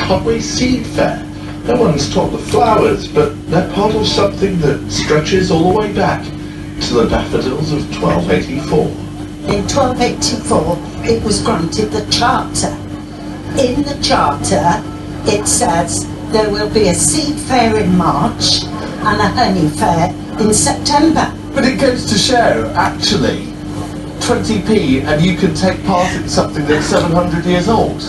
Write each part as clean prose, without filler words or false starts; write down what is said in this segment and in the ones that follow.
Conwy Seed Fair. No one's taught the flowers, but they're part of something that stretches all the way back to the daffodils of 1284. In 1284, it was granted the charter. In the charter, it says there will be a seed fair in March and a honey fair in September. But it goes to show, actually, 20p and you can take part in something that's 700 years old.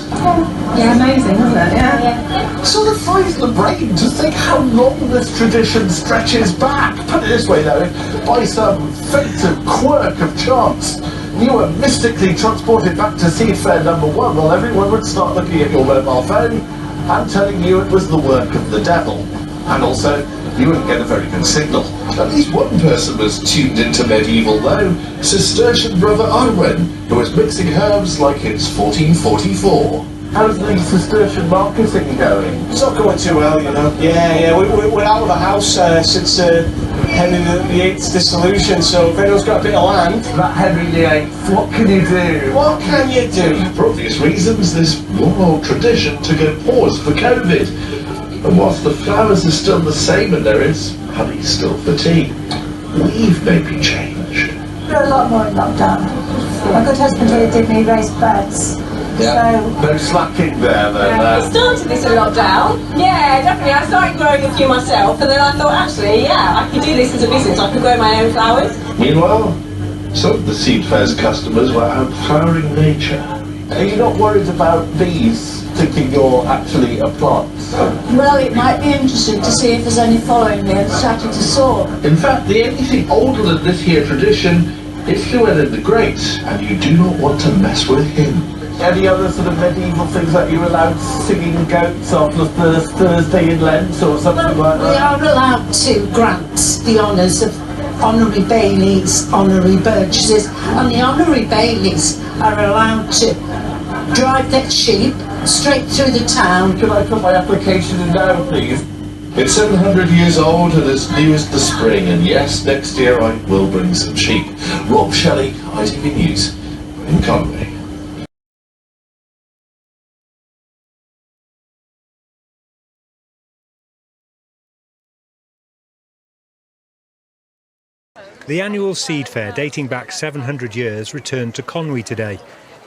Yeah, amazing, isn't it? Yeah. Sort of fries the brain to think how long this tradition stretches back. Put it this way though, by some fatal quirk of chance, you were mystically transported back to Seed Fair number 1, well, everyone would start looking at your mobile phone and telling you it was the work of the devil. And also, you wouldn't get a very good signal. At least one person was tuned into medieval though, Cistercian brother Owen, who was mixing herbs like it's 1444. How's the Cistercian marketing going? It's not going too well, you know. Yeah, we're out of the house since Henry VIII's dissolution, so if anyone's got a bit of land... That Henry VIII, what can you do? What can you do? For obvious reasons, this long-old tradition took a pause for COVID. And whilst the flowers are still the same and there is honey still for tea, we've maybe changed. We're a lot more in lockdown. My good husband here did me raised beds. Yeah. So, no slacking there then. I started this in lockdown. Yeah, definitely. I started growing a few myself, and then I thought, actually, yeah, I could do this as a business. I could grow my own flowers. Meanwhile, some of the Seed Fair's customers were out flowering nature. Are you not worried about bees thinking you're actually a plant? Well, it might be interesting to see if there's any following me and starting to soar. In fact, the only thing older than this here tradition is Llewellyn the Great, and you do not want to mess with him. Any other sort of medieval things that you're allowed singing goats on the first Thursday in Lent or something like that? We are allowed to grant the honours of honorary bailies, honorary burgesses, and the honorary bailies are allowed to drive their sheep straight through the town. Can I put my application in now, please? It's 700 years old and as new as the spring, and yes, next year I will bring some sheep. Rob Shelley, ITV News, in Conwy. The annual seed fair, dating back 700 years, returned to Conwy today.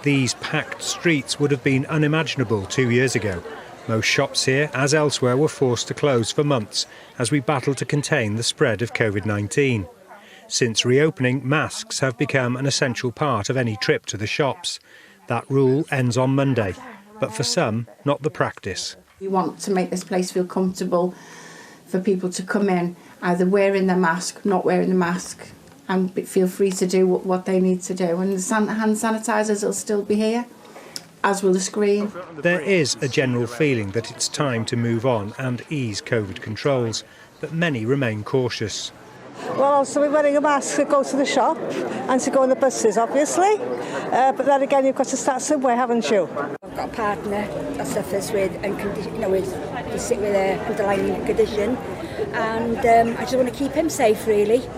These packed streets would have been unimaginable 2 years ago. Most shops here, as elsewhere, were forced to close for months as we battle to contain the spread of COVID-19. Since reopening, masks have become an essential part of any trip to the shops. That rule ends on Monday, but for some, not the practice. We want to make this place feel comfortable for people to come in, either wearing their mask, not wearing the mask, and feel free to do what they need to do. And the hand sanitisers will still be here, as will the screen. There is a general feeling that it's time to move on and ease COVID controls, but many remain cautious. Well, so we're wearing a mask to go to the shop and to go on the buses, obviously. But then again, you've got to start somewhere, haven't you? I've got a partner that suffers with, he's sick with an underlying condition, and I just want to keep him safe, really.